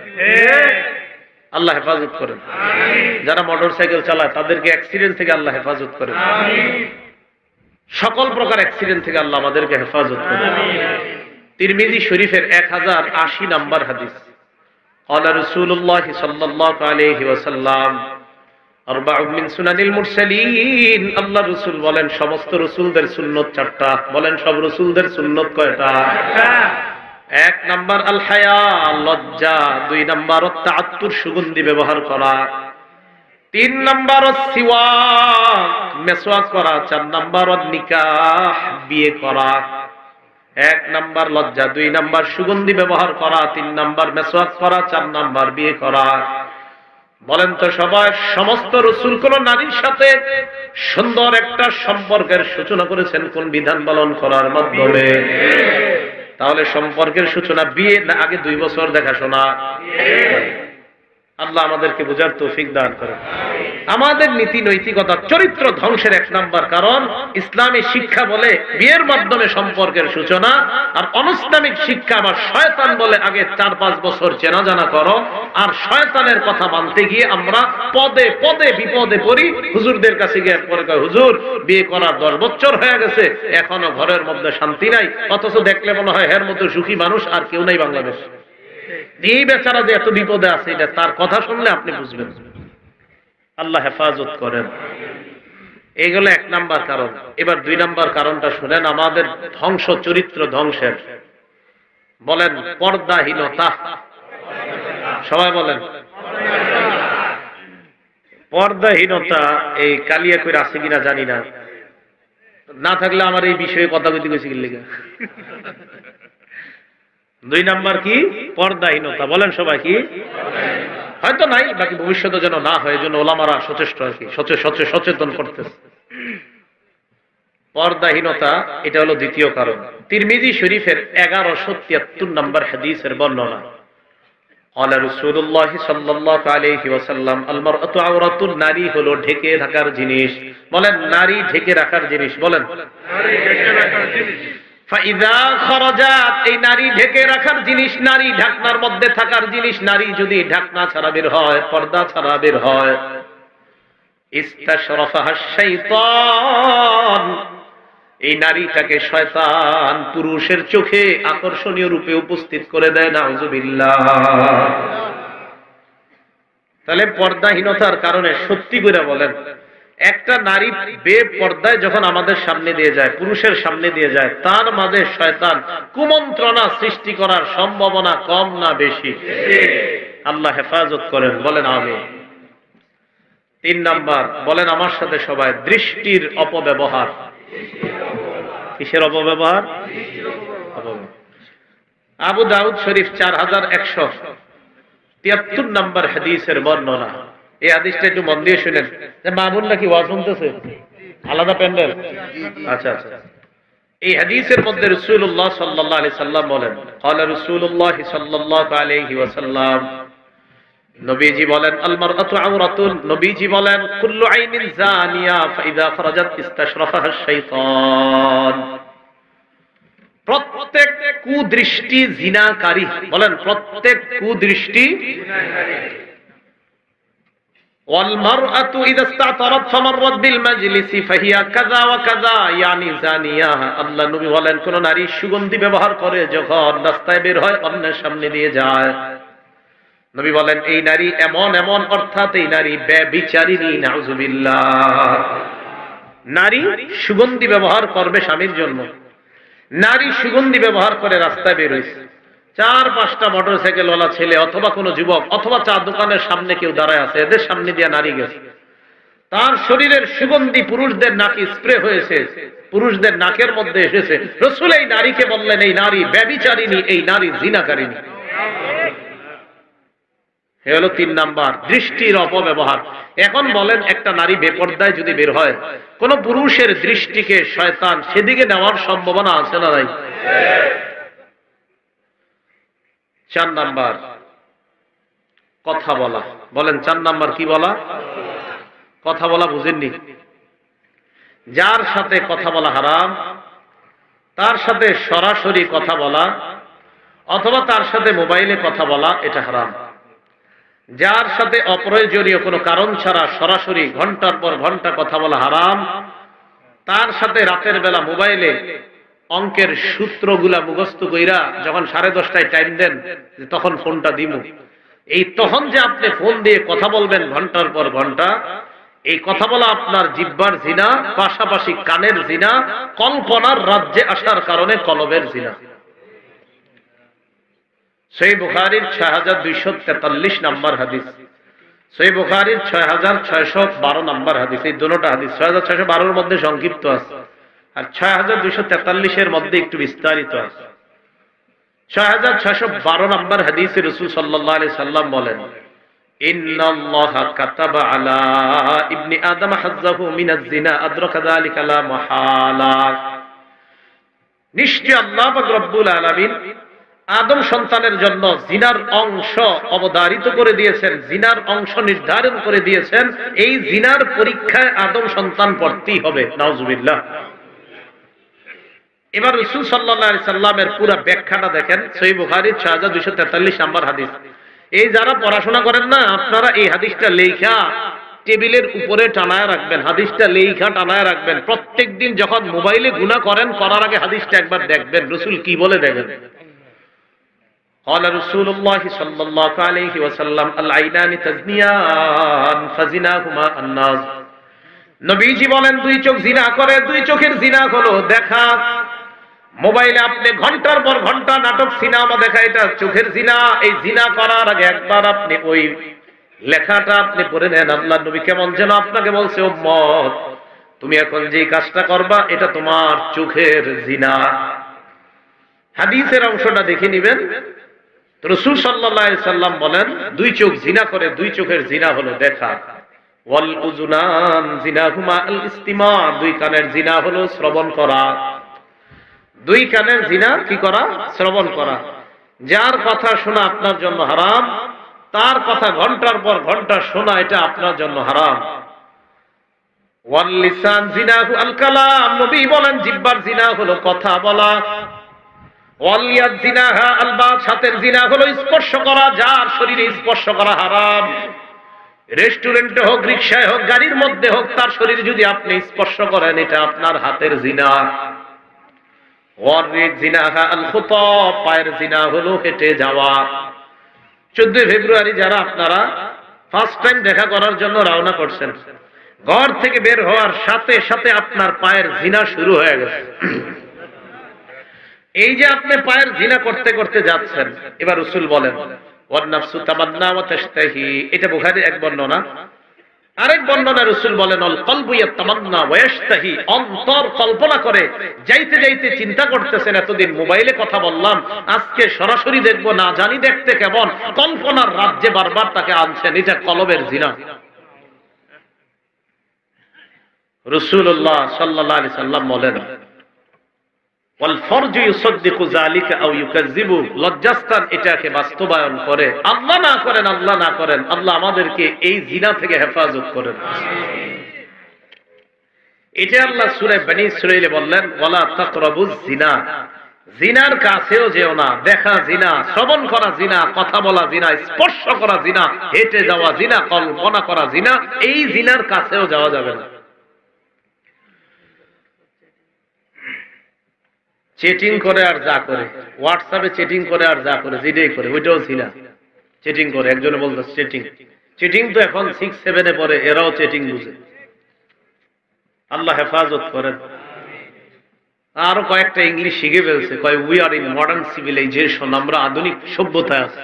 Speaker 1: আল্লাহ হেফাজত করেন। যারা মোটরসাইকেল চালায় তাদেরকে অ্যাক্সিডেন্ট থেকে আল্লাহ হেফাজত করেন, সকল প্রকার অ্যাক্সিডেন্ট থেকে আল্লাহ আমাদেরকে হেফাজত করেন। তিরমিজি শরীফের 1080 নম্বর হাদিস, قال رسول الله صلى الله عليه وسلم أربع من سنن المرسلين, আল্লাহ রাসূল বলেন সমস্ত রাসূলদের সুন্নাত চারটা। বলেন সব রাসূলদের সুন্নাত কয়টা? এক নাম্বার আল হায়া, লজ্জা। দুই নাম্বার তাআত্তুর, সুগন্ধি ব্যবহার করা। তিন নাম্বার সিওয়াক, মেসওয়াক করা। চার নাম্বার নিকাহ, বিয়ে করা। এক নাম্বার লজ্জা, দুই নাম্বার সুগন্ধি ব্যবহার করা, তিন নাম্বার মেসওয়াক করা, চার নাম্বার বিয়ে করা। বলেন তো সবাই, সমস্ত রাসূল কোন নারীর সাথে সুন্দর একটা সম্পর্কের সূচনা করেছেন কোন বিধান পালন করার মাধ্যমে? তাহলে সম্পর্কের সূচনা বিয়ে না আগে 2 বছর দেখাশোনা? আল্লাহ আমাদেরকে বোঝার তৌফিক দান করেন। আমাদের নীতি নৈতিকতা চরিত্র ধ্বংসের এক নাম্বার কারণ ইসলামী শিক্ষা বলে বিয়ের মাধ্যমে সম্পর্কের সূচনা, আর অনইসলামিক শিক্ষা বা শয়তান বলে আগে 4-5 বছর চেনা জানা করো। আর শয়তানের কথা মানতে গিয়ে আমরা পদে পদে বিপদে পড়ি। হুজুরদের কাছে গিয়ে পরে কয়, হুজুর বিয়ে করার 10 বছর হয়ে গেছে, এখনো ঘরের মধ্যে শান্তি নাই, অথচ দেখলে মনে হয় এর মতো সুখী মানুষ আর কেউ নাই বাংলাদেশ। এই বেচারা যে এত বিপদে আছে, এটা তার কথা শুনলে আপনি বুঝবেন। আল্লাহ হেফাজত করেন। এইগুলো এক নাম্বার কারণ। এবার 2 নাম্বার কারণটা শুনেন, আমাদের ধ্বংস, চরিত্র ধ্বংসের। বলেন পর্দাহীনতা। সবাই বলেন পর্দাহীনতা। এই কালিয়া কইরা আছে কিনা জানি না, না থাকলে আমার এই বিষয়ে কথা কইতে গেছি কি লিগা। 2 নাম্বার কি? পর্দাহীনতা। বলেন সবাই কি? হয়তো নাই, বাকি ভবিষ্যতে যেন না হয়, এজন্য ওলামারা সচেষ্ট আর কি সচেতন করতেছে। পর্দাহীনতা, এটা হলো দ্বিতীয় কারণ। তিরমিজি শরীফের 1173 নম্বর হাদিসের বর্ণনা, قال رسول الله صلى الله عليه وسلم المرأة عورة, নারী হলো ঢেকে রাখার জিনিস। বলেন নারী ঢেকে রাখার জিনিস। বলেন নারী ঢেকে রাখার জিনিস। ফাইদা খরাজাত, এই নারী ঢেকে রাখার জিনিস, নারী ঢাকনার মধ্যে থাকার জিনিস। নারী যদি ঢাকনা ছাড়া বের হয়, পর্দা ছাড়া বের হয়, ইস্তাশরাফাহা শাইতান, এই নারীটাকে শয়তান পুরুষের চোখে আকর্ষণীয় রূপে উপস্থিত করে দেয়। নাউজুবিল্লাহ। তাহলে পর্দাহীনতার কারণে সত্যি করে বলেন, একটা নারী বেপর্দায় যখন আমাদের সামনে দিয়ে যায়, পুরুষের সামনে দিয়ে যায়, তার মাঝে শয়তান কুমন্ত্রণা সৃষ্টি করার সম্ভাবনা কম না বেশি? আল্লাহ হেফাজত করেন। বলেন আমিন। 3 নাম্বার, বলেন আমার সাথে সবাই, দৃষ্টির অপব্যবহার। কিসের অপব্যবহার? আবু দাউদ শরীফ 4173 নম্বর হাদিসের বর্ণনা। এই হাদিসটা একটু মন দিয়ে শুনেন। মামুন নাকি ওয়াজ শুনতেছে? আলাদা প্যান্ডেল? আচ্ছা আচ্ছা। এই হাদিসের মধ্যে রাসূলুল্লাহ সাল্লাল্লাহু আলাইহি সাল্লাম বলেন, قال রাসূলুল্লাহ সাল্লাল্লাহু আলাইহি ওয়াসাল্লাম, নবীজি বলেন, আল মারআতু আওরাতুন, নবীজি বলেন, কুল্লু আইনিন জানিয়া ফাইদা খরাজাত ইস্তাশরাফাহা শাইতান, প্রত্যেক কুদৃষ্টি জিনাকারী। বলেন প্রত্যেক কুদৃষ্টি জিনাকারী। ওয়াল মারআতু ইযা ইসতাতারাত ফামাররাত বিল মাজলিসি ফাহিয়া কাযা ওয়া কাযা ইয়ানি জানিয়া, আল্লাহ নবী বলেন কোন নারী সুগন্ধি ব্যবহার করে যখন রাস্তায় বের হয়, অন্যের সামনে দিয়ে যায়, নবী বলেন এই নারী এমন এমন, অর্থাৎ এই নারী ব্যভিচারিণী। নাউজুবিল্লাহ। নারী সুগন্ধি ব্যবহার করবে স্বামীর জন্য, নারী সুগন্ধি ব্যবহার করে রাস্তায় বের হয়েছে, 4-5টা মোটরসাইকেলওয়ালা ছেলে অথবা কোনো যুবক অথবা চা দোকানের সামনে কেউ দাঁড়ায় আছে, এদের সামনে দিয়ে নারী গেছে, তার শরীরের সুগন্ধি পুরুষদের নাকে স্প্রে হয়েছে, পুরুষদের নাকের মধ্যে এসেছে। রাসূল এই নারীকে বললেন এই নারী ব্যভিচারিণী, এই নারী জিনাকারিণী। এ হলো 3 নাম্বার, দৃষ্টির অপব্যবহার। এখন বলেন একটা নারী বেপর্দায় যদি বের হয়, কোন পুরুষের দৃষ্টিকে শয়তান সেদিকে নেওয়ার সম্ভাবনা আছে না নাই? 4 নাম্বার, কথা বলা। বলেন 4 নাম্বার কি বলা? কথা বলা। বুঝেননি? যার সাথে কথা বলা হারাম, তার সাথে সরাসরি কথা বলা অথবা তার সাথে মোবাইলে কথা বলা এটা হারাম। যার সাথে অপ্রয়োজনীয় কোনো কারণ ছাড়া সরাসরি ঘন্টার পর ঘন্টা কথা বলা হারাম, তার সাথে রাতের বেলা মোবাইলে অঙ্কের সূত্রগুলা মুখস্থ কইরা যখন 10:30টায় টাইম দেন যে তখন ফোনটা দিমু, এই তখন যে আপনি ফোন দিয়ে কথা বলবেন ঘন্টার পর ঘন্টা, এই কথা বলা আপনার জিহ্বার জিনা, পাশাপাশি কানের জিনা, কল্পনার রাজ্যে আসার কারণে কলবের জিনা। সহিহ বুখারীর 6243 নম্বর হাদিস, সহিহ বুখারীর 6612 নম্বর হাদিস, এই দুটোটা হাদিস 6612 এর মধ্যে সংক্ষিপ্ত আছে আর 6243 এর মধ্যে একটু বিস্তারিত আছে। 6612 নম্বর হাদিসে রাসূল সাল্লাল্লাহু আলাইহি সাল্লাম বলেন, ইন্নাল্লাহা কাতাবা আলা ইবনি আদম হাজ্জাহু মিনাজ জিনা আদরাকা যালিকা লা মাহালা। নিশ্চয় আল্লাহ পাক রব্বুল আলামিন আদম সন্তানের জন্য জিনার অংশ অবধারিত করে দিয়েছেন, জিনার অংশ নির্ধারণ করে দিয়েছেন। এই জিনার পরীক্ষায় আদম সন্তান পড়তেই হবে। নাউজুবিল্লাহ। এবার রাসূল সাল্লাল্লাহু আলাইহি সাল্লামের পুরো ব্যাখ্যাটা দেখেন, সহিহ বুখারীর 6243 নম্বর হাদিস। এই যারা পড়াশোনা করেন না, আপনারা এই হাদিসটা লেখা টেবিলের উপরে টানায় রাখবেন, হাদিসটা লেখা টানায় রাখবেন। প্রত্যেকদিন যখন মোবাইলে গুনাহ করেন, করার আগে হাদিসটা একবার দেখবেন রাসূল কি বলে দেখেন। قال رسول الله صلى الله عليه وسلم العينان تزنيان فزناهما الناس। নবীজি বলেন দুই চোখ জিনা করে, দুই চোখের জিনা হলো দেখা। মোবাইলে আপনি ঘন্টার পর ঘন্টা নাটক সিনেমা দেখা, এটা চোখের জিনা। এই জিনা করার আগে একবার আপনি ওই লেখাটা আপনি পড়ে নেন। আল্লাহর নবী কেমন যেন আপনাকে বলছে, উম্মত তুমি এখন যে কাজটা করবা এটা তোমার চোখের জিনা। হাদিসের অংশটা দেখে নেবেন। রাসূল সাল্লাল্লাহু আলাইহি সাল্লাম বলেন দুই চোখ জিনা করে, দুই চোখের জিনা হলো দেখা। ওয়াল উযুনান জিনাহুমা আল ইস্তিমা, দুই কানের জিনা হলো শ্রবণ করা। দুই কানের জিনা কি করা? শ্রবণ করা। যার কথা শোনা আপনার জন্য হারাম, তার কথা ঘন্টার পর ঘন্টা শোনা এটা আপনার জন্য হারাম। ওয়াল লিসান জিনাহু আল কালাম, নবী বলেন জিহ্বার জিনা হলো কথা বলা। ওয়াল ইয়াদ জিনাহা আল বাত, হাতের জিনা হলো স্পর্শ করা। যার শরীরে স্পর্শ করা হারাম, রেস্টুরেন্টে হোক, রিকশায় হোক, গাড়ির মধ্যে হোক, তার শরীরে যদি আপনি স্পর্শ করেন এটা আপনার হাতের জিনা। ওয়ার জিনাহা আল খুতা, পায়ের জিনা হলো হেঁটে যাওয়া। 14 ফেব্রুয়ারি যারা আপনারা ফার্স্ট টাইম দেখা করার জন্য রওনা করছেন, ঘর থেকে বের হওয়ার সাথে সাথে আপনার পায়ের জিনা শুরু হয়ে গেছে। এই যে আপনি পায়ের জিনা করতে করতে যাচ্ছেন, এবার রাসূল বলেন ওয়ান নাফসু তামান্না ওয়া তাশতাহি, এটা বুখারীর এক বর্ণনা। আরেক বর্ণনা রাসূল বলেন আল কলবু ইয়াতামান্না ওয়া ইয়াশতাহি, অন্তর কল্পনা করে। যাইতে যাইতে চিন্তা করতেছেন এতদিন মোবাইলে কথা বললাম, আজকে সরাসরি দেখব, না জানি দেখতে কেমন, কল্পনার রাজ্যে বারবার তাকে আনছেন। এটা কলবের জিনা। রাসূলুল্লাহ সাল্লাল্লাহু আলাইহি সাল্লাম বলেন ওয়াল ফরজু ইউসাদ্দিকু যালিকা আও ইউকাযযিবু, লজ্জাস্থান এটাকে বাস্তবায়ন করে। আল্লাহ না করেন, আল্লাহ না করেন, আল্লাহ আমাদেরকে এই জিনা থেকে হেফাজত করেন। এটা আল্লাহ সূরা বনী ইসরাঈলে বললেন ওয়ালা তাকরাবুজ জিনা, জিনার কাছেও যেও না। দেখা জিনা, শ্রবণ করা জিনা, কথা বলা জিনা, স্পর্শ করা জিনা, হেঁটে যাওয়া জিনা, কল্পনা করা জিনা, এই জিনার কাছেও যাওয়া যাবে না। চেটিং করে আর যা করে, হোয়াটসঅ্যাপে চেটিং করে আর যা করে, যেটাই করে ওইটাও জিনা। চেটিং করে, একজনে বলতো চেটিং, চেটিং তো এখন 6-7 এ পড়ে, এরাও চেটিং বুঝে। আল্লাহ হেফাজত করেন। আরো কয়েকটা ইংলিশ শিখে ফেলছে, কয় we are in modern civilization, আমরা আধুনিক সভ্যতায় আছি।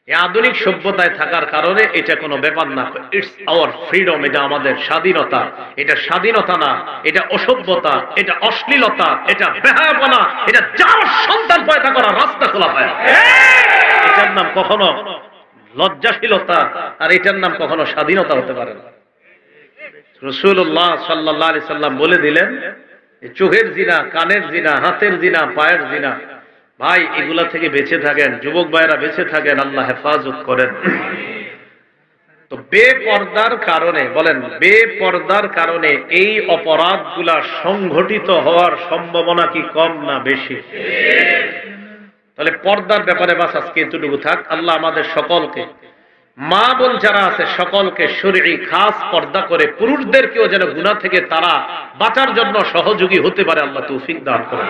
Speaker 1: এই আধুনিক সভ্যতায় থাকার কারণে এটা কোনো ব্যাপার না, ইটস আওয়ার ফ্রিডম, এটা আমাদের স্বাধীনতা। এটা স্বাধীনতা না, এটা অসভ্যতা, এটা অশ্লীলতা, এটা বেহায়াপনা, এটা যার সন্তান পয়দা করা রাস্তা খোলা হয়। এটার নাম কখনো লজ্জাশীলতা, আর এটার নাম কখনো স্বাধীনতা হতে পারে না। রাসূলুল্লাহ সাল্লাল্লাহু আলাইহি সাল্লাম বলে দিলেন চোখের জিনা, কানের জিনা, হাতের জিনা, পায়ের জিনা, ভাই এগুলা থেকে বেঁচে থাকেন। যুবক ভাইরা বেঁচে থাকেন, আল্লাহ হেফাজত করেন। তো বেপর্দার কারণে, বলেন বেপর্দার কারণে এই অপরাধগুলা সংঘটিত হওয়ার সম্ভাবনা কি কম না বেশি? তাহলে পর্দার ব্যাপারে বাস আজকে এতটুকু থাক। আল্লাহ আমাদের সকলকে, মা বোন যারা আছে সকলকে শরঈ খাস পর্দা করে পুরুষদেরকেও যেন গুনাহ থেকে তারা বাঁচার জন্য সহযোগী হতে পারে আল্লাহ তৌফিক দান করেন।